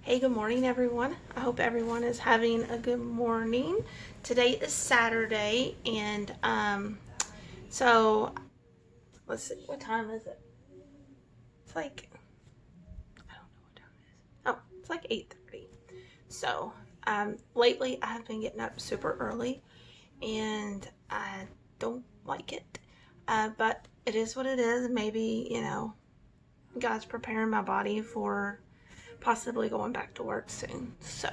Hey, good morning, everyone. I hope everyone is having a good morning. Today is Saturday, and so let's see, what time is it? It's like, I don't know what time it is. Oh, it's like 8:30. So, lately I have been getting up super early, and I don't like it. But it is what it is. Maybe, God's preparing my body for possibly going back to work soon. So,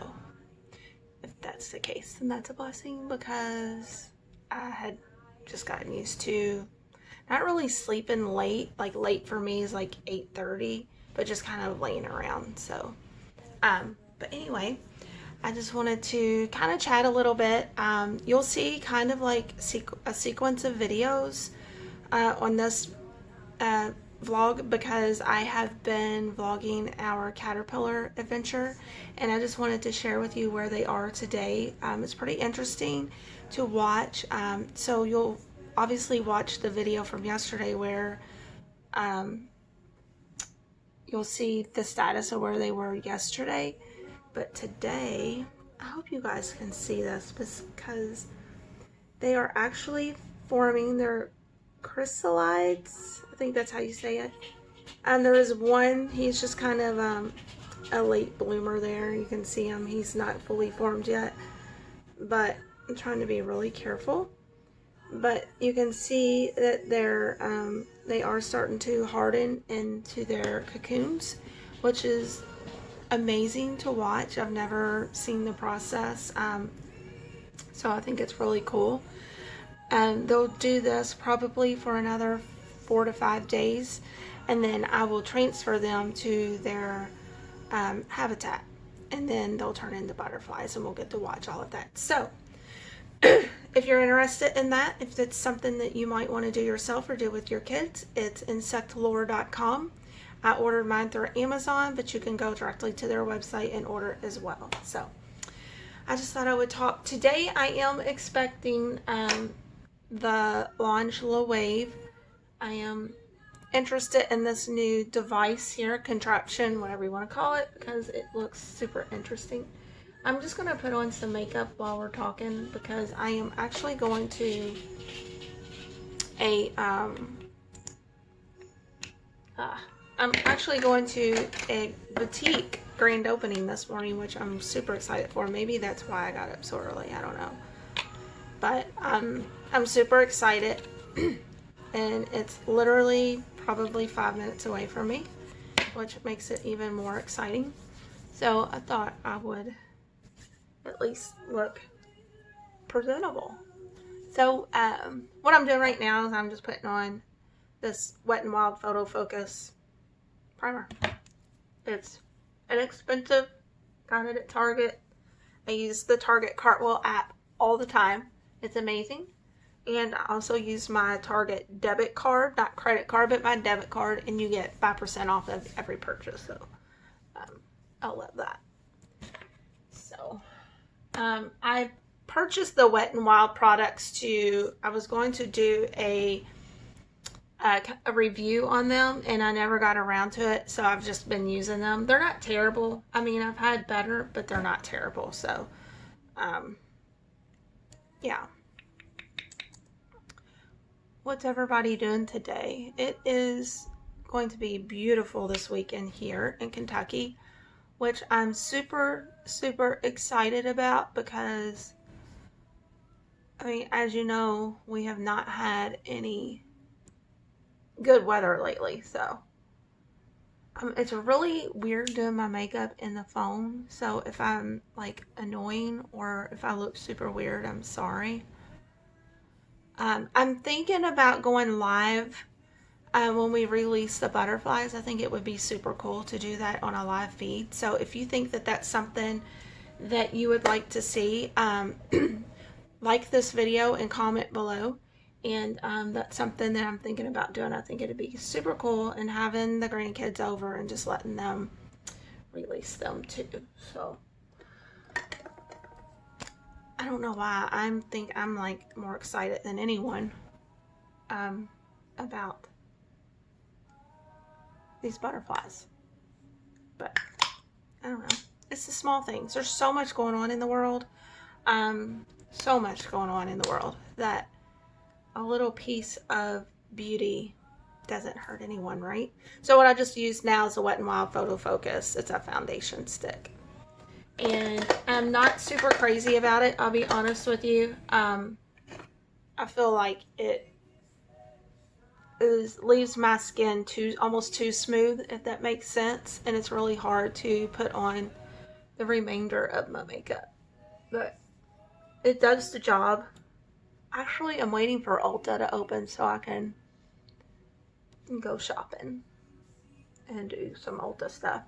if that's the case, then that's a blessing because I had just gotten used to not really sleeping late. Like late for me is like 8:30, but just kind of laying around. So, but anyway, I just wanted to kind of chat a little bit. You'll see kind of like a sequence of videos on this uh, vlog because I have been vlogging our caterpillar adventure, and I just wanted to share with you where they are today. It's pretty interesting to watch. So you'll obviously watch the video from yesterday where um, you'll see the status of where they were yesterday. But today, I hope you guys can see this because they are actually forming their chrysalides. I think that's how you say it. There is one, he's just kind of a late bloomer there. You can see him, he's not fully formed yet, but I'm trying to be really careful. But you can see that they are starting to harden into their cocoons, which is amazing to watch. I've never seen the process, so I think it's really cool. And they'll do this probably for another 4 to 5 days, and then I will transfer them to their habitat, and then they'll turn into butterflies, and we'll get to watch all of that. So if you're interested in that, if it's something that you might want to do yourself or do with your kids, it's insectlore.com. I ordered mine through Amazon, but you can go directly to their website and order as well. So I just thought I would talk. Today I am expecting the Longela Wave. I am interested in this new device here, contraption, whatever you want to call it, because it looks super interesting. I'm just going to put on some makeup while we're talking because I am actually going to a boutique grand opening this morning, which I'm super excited for. Maybe that's why I got up so early. I don't know. But I'm super excited. And it's literally probably 5 minutes away from me, which makes it even more exciting. So I thought I would at least look presentable. So what I'm doing right now is I'm just putting on this Wet n Wild Photo Focus primer. It's inexpensive, got it at Target. I use the Target Cartwheel app all the time. It's amazing. And I also use my Target debit card, not credit card, but my debit card, and you get 5% off of every purchase. So I love that. So I purchased the Wet n Wild products I was going to do a review on them, and I never got around to it, so I've just been using them. They're not terrible. I mean, I've had better, but they're not terrible. So yeah. What's everybody doing today? It is going to be beautiful this weekend here in Kentucky, which I'm super excited about because, I mean, as you know, we have not had any good weather lately. So it's really weird doing my makeup in the phone. So if I'm like annoying or if I look super weird, I'm sorry. I'm thinking about going live when we release the butterflies. I think it would be super cool to do that on a live feed. So if you think that that's something that you would like to see, like this video and comment below. And that's something that I'm thinking about doing. I think it'd be super cool, and having the grandkids over and just letting them release them too. So I don't know why I'm like more excited than anyone about these butterflies. But I don't know. It's the small things. There's so much going on in the world. So much going on in the world that a little piece of beauty doesn't hurt anyone, right? So what I just used now is a Wet n Wild Photo Focus. It's a foundation stick. And I'm not super crazy about it, I'll be honest with you. I feel like it leaves my skin almost too smooth, if that makes sense. And it's really hard to put on the remainder of my makeup. But it does the job. Actually, I'm waiting for Ulta to open so I can go shopping and do some Ulta stuff.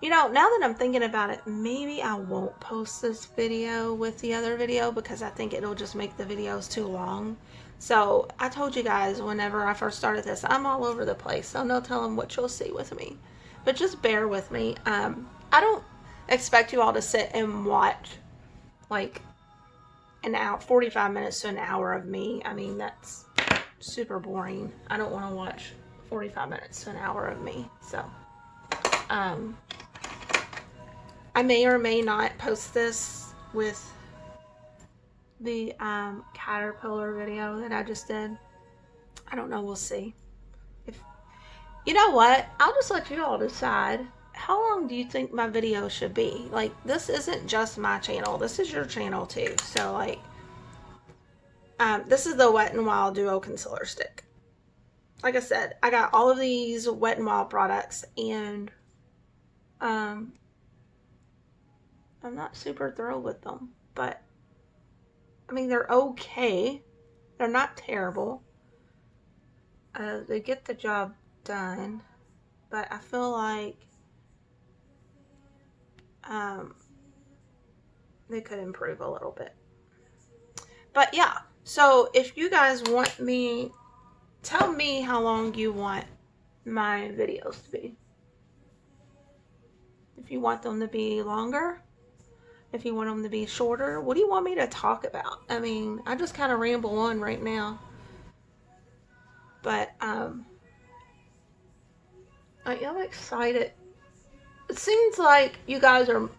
You know, now that I'm thinking about it, maybe I won't post this video with the other video because I think it'll just make the videos too long. So I told you guys whenever I first started this, I'm all over the place. So no telling what you'll see with me. But just bear with me. I don't expect you all to sit and watch like an hour, 45 minutes to an hour of me. I mean, that's super boring. I don't want to watch 45 minutes to an hour of me. So, I may or may not post this with the caterpillar video that I just did. I don't know. We'll see. You know what? I'll just let you all decide. How long do you think my video should be? Like, this isn't just my channel. This is your channel too. So, like, this is the Wet n Wild Duo Concealer Stick. Like I said, I got all of these Wet n Wild products, and I'm not super thrilled with them. But, I mean, they're okay. They're not terrible. They get the job done. But I feel like they could improve a little bit. But yeah, so if you guys want me, tell me how long you want my videos to be. If you want them to be longer, if you want them to be shorter, what do you want me to talk about? I mean, I just kind of ramble on right now. But I am excited. It seems like you guys are,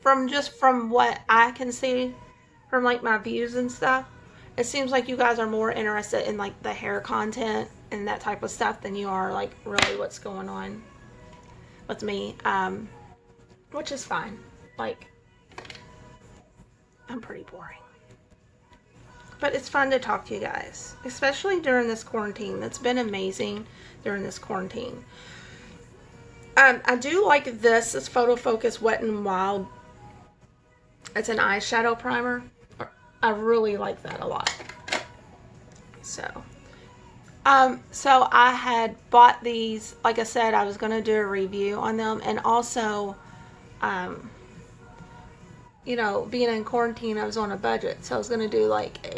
from what I can see, from like my views and stuff, it seems like you guys are more interested in like the hair content and that type of stuff than you are like really what's going on with me, which is fine. Like, I'm pretty boring, but it's fun to talk to you guys, especially during this quarantine. It's been amazing during this quarantine. I do like this. It's Photo Focus Wet n Wild. It's an eyeshadow primer. I really like that a lot. So I had bought these. Like I said, I was going to do a review on them. And also, you know, being in quarantine, I was on a budget. So I was going to do like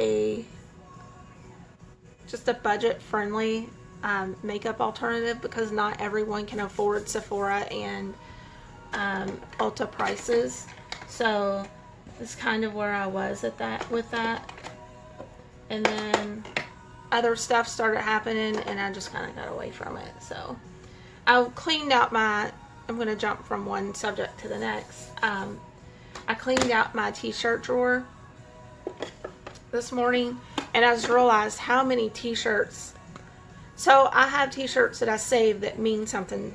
just a budget-friendly makeup alternative, because not everyone can afford Sephora and Ulta prices. So it's kind of where I was with that. And then other stuff started happening and I just kind of got away from it. So I cleaned out I'm going to jump from one subject to the next. I cleaned out my t-shirt drawer this morning, and I just realized how many t-shirts. So I have t-shirts that I save that mean something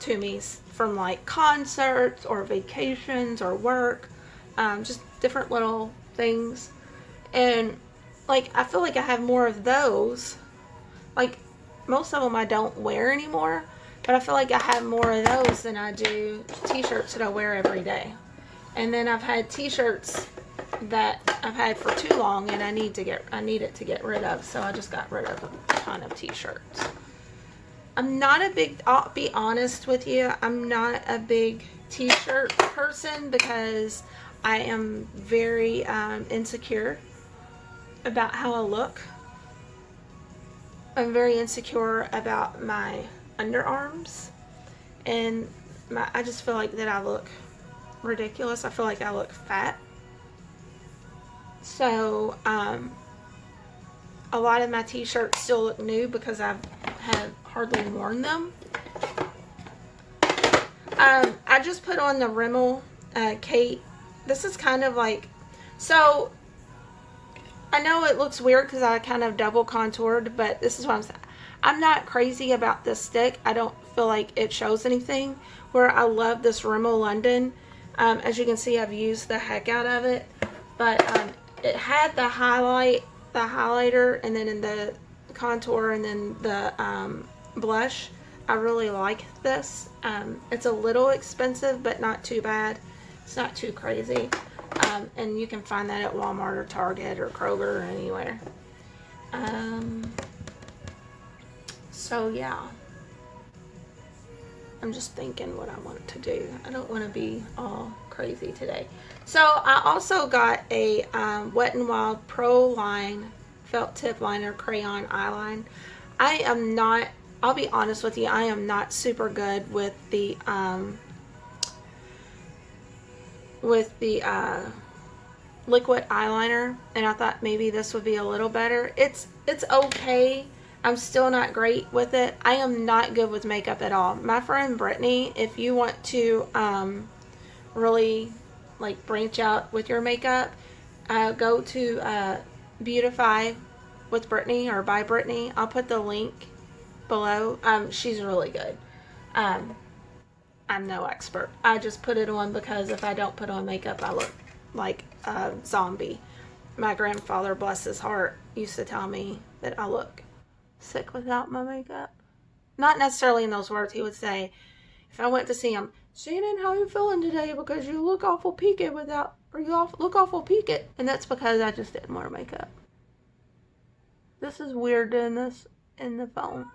to me from like concerts or vacations or work, just different little things. And like, I feel like I have more of those. Like, most of them I don't wear anymore, but I feel like I have more of those than I do t-shirts that I wear every day. And then I've had t-shirts that I've had for too long and I need it to get rid of, so I just got rid of a ton of t-shirts. I'll be honest with you, I'm not a big t-shirt person because I am very insecure about how I look. I'm very insecure about my underarms, and I just feel like that I look ridiculous. I feel like I look fat. So a lot of my t-shirts still look new because I've have hardly worn them. I just put on the Rimmel Kate. This is kind of like, so I know it looks weird because I kind of double contoured, but this is what I'm saying. I'm not crazy about this stick. I don't feel like it shows anything. Where I love this Rimmel London. As you can see, I've used the heck out of it. But it had the highlighter, and then in the contour, and then the blush. I really like this. It's a little expensive, but not too bad. It's not too crazy. And you can find that at Walmart or Target or Kroger or anywhere. So yeah. I'm just thinking what I want to do. I don't want to be all crazy today. So I also got a Wet n Wild Pro Line felt tip liner crayon eyeline. I am not, I'll be honest with you, I am not super good with the liquid eyeliner, and I thought maybe this would be a little better. It's okay. I'm still not great with it. I am not good with makeup at all. My friend Brittany, if you want to really like branch out with your makeup, go to Beautify with Brittany or by Brittany. I'll put the link below. She's really good. I'm no expert. I just put it on because if I don't put on makeup, I look like a zombie. My grandfather, bless his heart, used to tell me that I look sick without my makeup. Not necessarily in those words. He would say, if I went to see him, Shannon, how you feeling today? Because you look awful peaked without, or you look awful peaked. And that's because I just didn't wear makeup. This is weird doing this in the phone.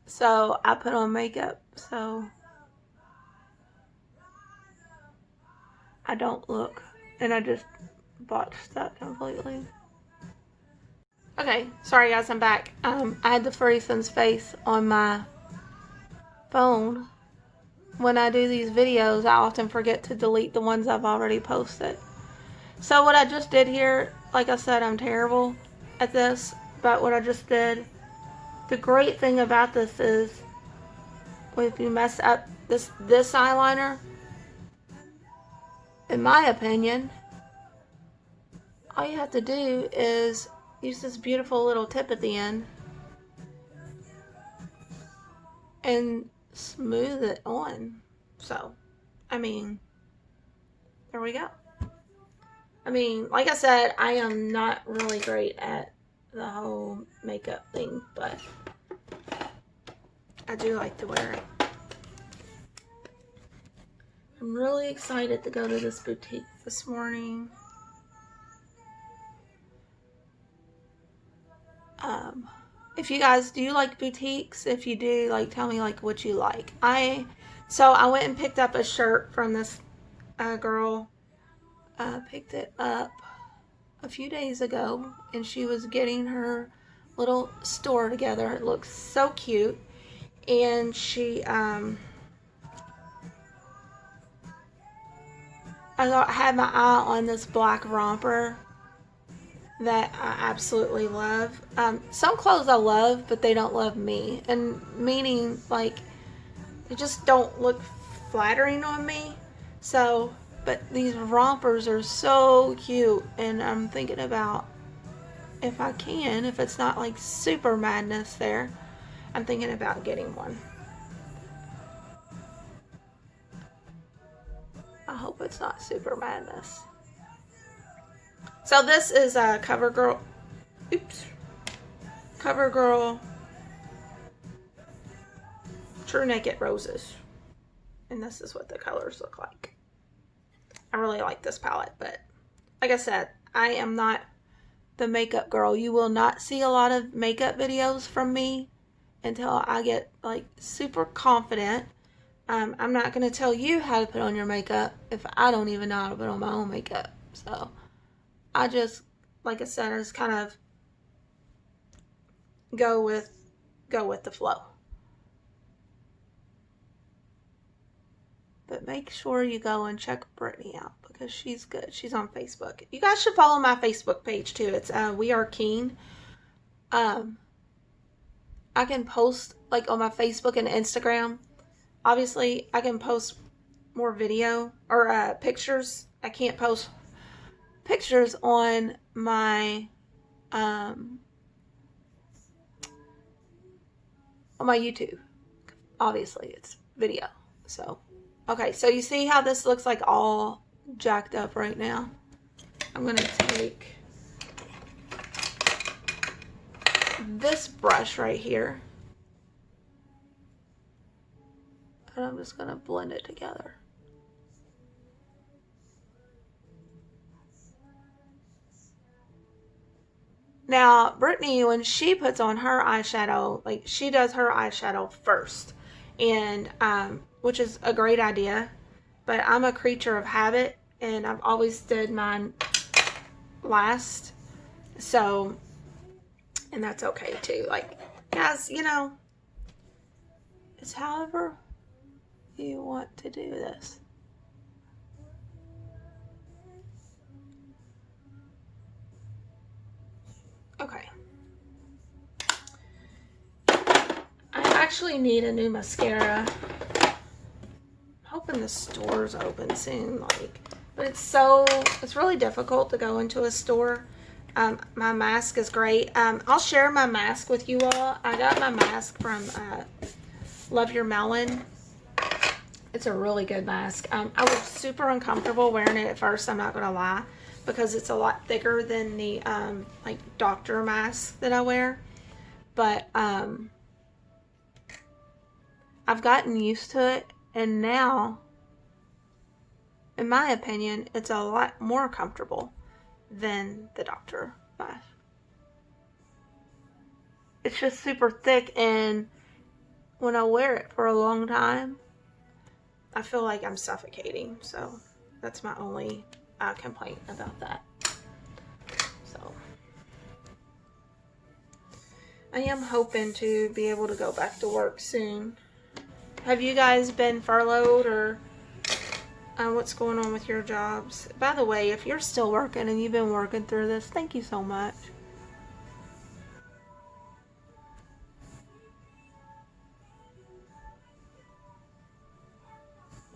So I put on makeup so I don't look, and I just botched that completely. Okay, sorry guys, I'm back. I had the Freeson's face on my phone. When I do these videos, I often forget to delete the ones I've already posted. So what I just did here, like I said, I'm terrible at this, but what I just did, the great thing about this is, if you mess up this eyeliner, in my opinion, all you have to do is use this beautiful little tip at the end and smooth it on. So, I mean, there we go. I mean, like I said, I am not really great at the whole makeup thing, but I do like to wear it. I'm really excited to go to this boutique this morning. If you guys do like boutiques, if you do, like, tell me like what you like. So I went and picked up a shirt from this girl. Picked it up a few days ago, and she was getting her little store together. It looks so cute, and she I had my eye on this black romper that I absolutely love. Some clothes I love, but they don't love me, and meaning like they just don't look flattering on me. So, but these rompers are so cute, and I'm thinking about, if I can, if it's not like super madness there, I'm thinking about getting one. I hope it's not super madness. So this is a CoverGirl, CoverGirl True Naked Roses. And this is what the colors look like. I really like this palette, but like I said, I am not the makeup girl. You will not see a lot of makeup videos from me until I get like super confident. I'm not going to tell you how to put on your makeup if I don't even know how to put on my own makeup. So I just, like I said, I just kind of go with the flow. But make sure you go and check Brittany out, because she's good. She's on Facebook. You guys should follow my Facebook page too. It's We Are Keen. I can post like on my Facebook and Instagram. Obviously, I can post more video or pictures. I can't post pictures on my YouTube. Obviously, it's video. So, okay, so you see how this looks like all jacked up right now? I'm going to take this brush right here, and I'm just going to blend it together. Now, Brittany, when she puts on her eyeshadow, like she does her eyeshadow first, and which is a great idea, but I'm a creature of habit, and I've always did mine last, so, and that's okay too. Like, guys, you know, it's however you want to do this. Okay. I actually need a new mascara. I'm hoping the store's open soon, like, but it's really difficult to go into a store. My mask is great. I'll share my mask with you all. I got my mask from Love Your Melon. It's a really good mask. I was super uncomfortable wearing it at first, I'm not gonna lie, because it's a lot thicker than the like doctor mask that I wear. But I've gotten used to it, and now, in my opinion, it's a lot more comfortable than the doctor mask. It's just super thick, and when I wear it for a long time, I feel like I'm suffocating. So that's my only complaint about that. So I am hoping to be able to go back to work soon. Have you guys been furloughed, or what's going on with your jobs? By the way, if you're still working and you've been working through this, thank you so much.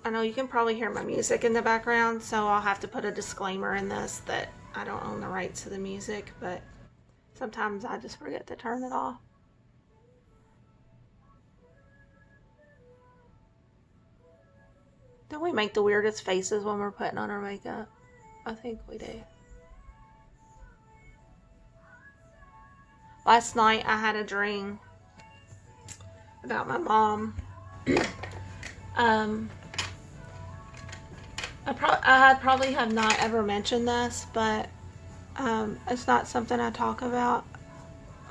I know you can probably hear my music in the background, so I'll have to put a disclaimer in this that I don't own the rights to the music, but sometimes I just forget to turn it off. Don't we make the weirdest faces when we're putting on our makeup? I think we do. Last night I had a dream about my mom. I probably have not ever mentioned this, but it's not something I talk about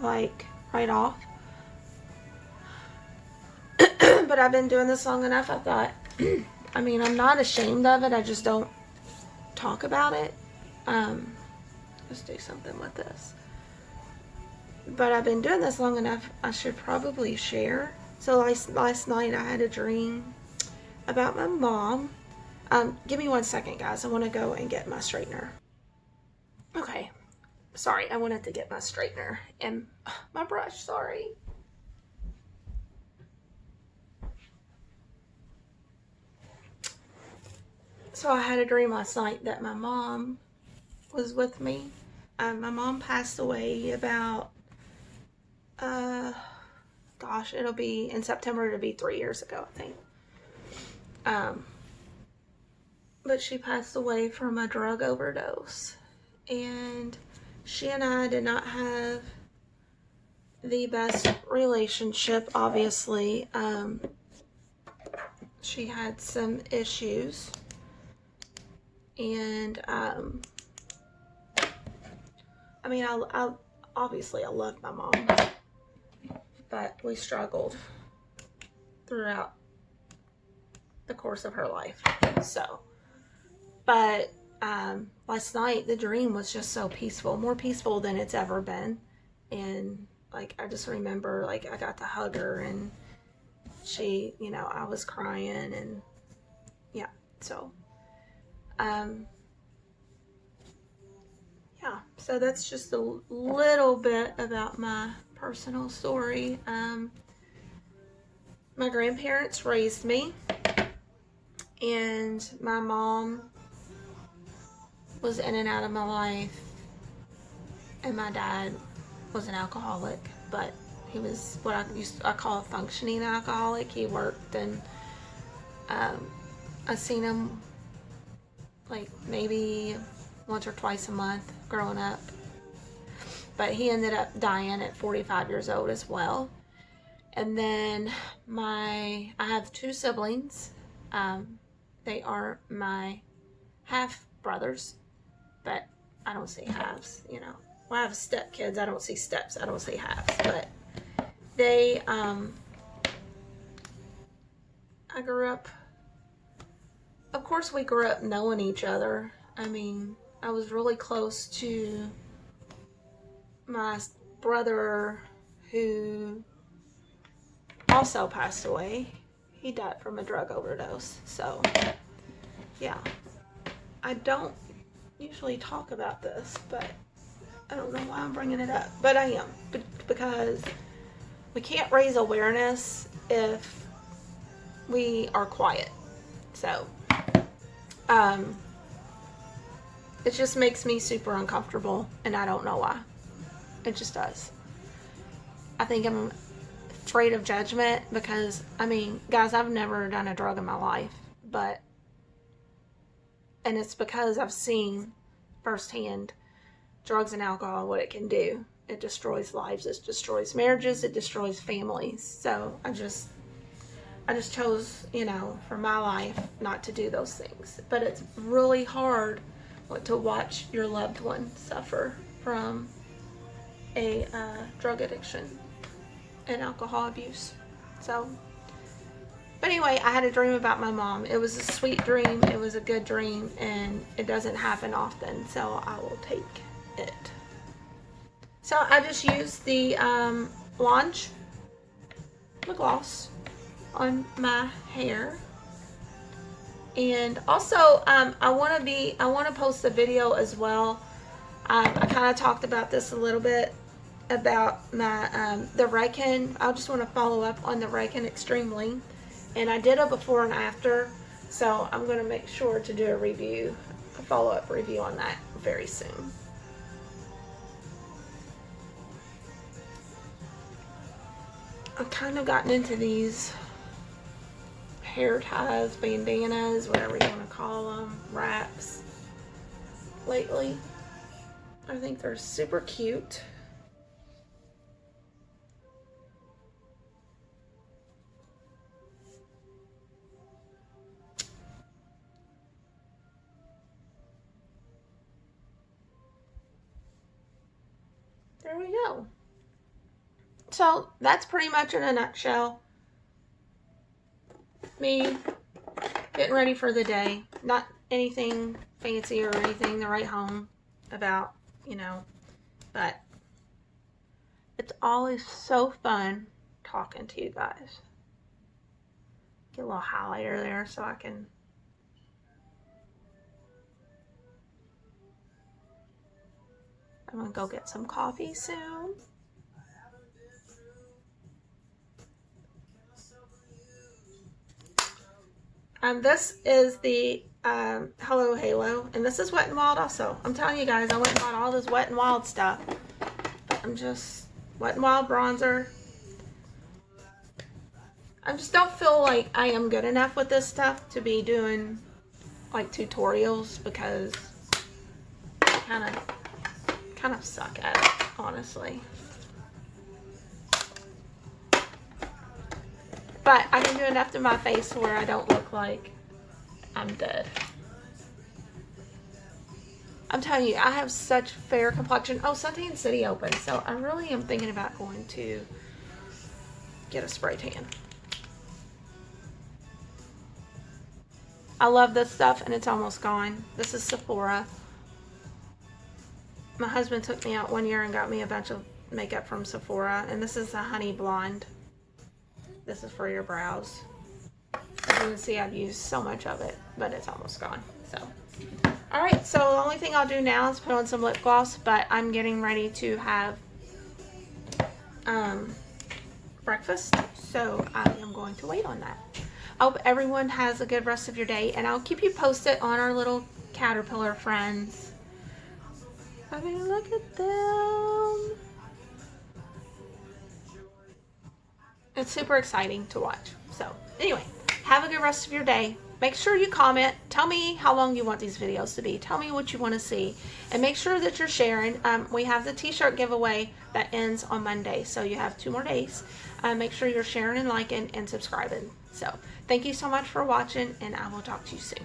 like right off. But I've been doing this long enough, I thought, I mean, I'm not ashamed of it, I just don't talk about it. Let's do something with this. But I've been doing this long enough, I should probably share. So last night I had a dream about my mom. Give me 1 second, guys. I want to go and get my straightener. Okay. Sorry, I wanted to get my straightener and my brush, sorry. So I had a dream last night that my mom was with me. My mom passed away about, gosh, it'll be, in September, it'll be 3 years ago, I think. But she passed away from a drug overdose. And she and I did not have the best relationship, obviously. She had some issues. And, I mean, I obviously I love my mom, but we struggled throughout the course of her life. So, but last night the dream was just so peaceful, more peaceful than it's ever been. And like, I just remember, like, I got to hug her, and she, you know, I was crying, and yeah, so So that's just a little bit about my personal story. My grandparents raised me, and my mom was in and out of my life, and my dad was an alcoholic, but he was what I call a functioning alcoholic. He worked, and I seen him like maybe once or twice a month growing up, but he ended up dying at 45 years old as well. And then I have two siblings. They are my half brothers, but I don't see halves, you know. Well, I have step kids. I don't see steps. I don't see halves, but they, I grew up, of course we grew up knowing each other. I mean, I was really close to my brother who also passed away. He died from a drug overdose. So, yeah. I don't usually talk about this, but I don't know why I'm bringing it up. But I am. Because we can't raise awareness if we are quiet. So, it just makes me super uncomfortable, and I don't know why. It just does. I think I'm afraid of judgment because, I mean, guys, I've never done a drug in my life, and it's because I've seen firsthand drugs and alcohol, what it can do. It destroys lives, it destroys marriages, it destroys families. So I just chose, you know, for my life not to do those things. But it's really hard to watch your loved one suffer from a drug addiction and alcohol abuse. So, but anyway, I had a dream about my mom. It was a sweet dream. It was a good dream, and it doesn't happen often, so I will take it. So I just used the Launch lip gloss on my hair. And also, I want to post a video as well. I kind of talked about this a little bit about my the Redken. I just want to follow up on the Redken Extreme Length, and I did a before and after, so I'm going to make sure to do a follow-up review on that very soon. I've kind of gotten into these hair ties, bandanas, whatever you want to call them, wraps lately. I think they're super cute. There we go. So that's pretty much in a nutshell me getting ready for the day. Not anything fancy or anything to write home about, you know, but it's always so fun talking to you guys. Get a little highlighter there so I can I'm gonna go get some coffee soon. This is the Hello Halo, and this is Wet n Wild also. I'm telling you guys, I went and bought all this Wet n Wild stuff. But I'm just Wet n Wild bronzer. I just don't feel like I am good enough with this stuff to be doing like tutorials, because I kind of suck at it, honestly. But I can do enough to my face where I don't look like I'm dead. I'm telling you, I have such fair complexion. Oh, Suntan City opened, so I really am thinking about going to get a spray tan. I love this stuff, and it's almost gone. This is Sephora. My husband took me out one year and got me a bunch of makeup from Sephora, and this is the Honey Blonde. This is for your brows. As you can see, I've used so much of it, but it's almost gone. So Alright, so the only thing I'll do now is put on some lip gloss, but I'm getting ready to have breakfast, so I am going to wait on that. I hope everyone has a good rest of your day, and I'll keep you posted on our little caterpillar friends. I mean, look at them. It's super exciting to watch. So anyway, have a good rest of your day. Make sure you comment. Tell me how long you want these videos to be. Tell me what you want to see. And make sure that you're sharing. We have the t-shirt giveaway that ends on Monday. So you have 2 more days. Make sure you're sharing and liking and subscribing. So thank you so much for watching, and I will talk to you soon.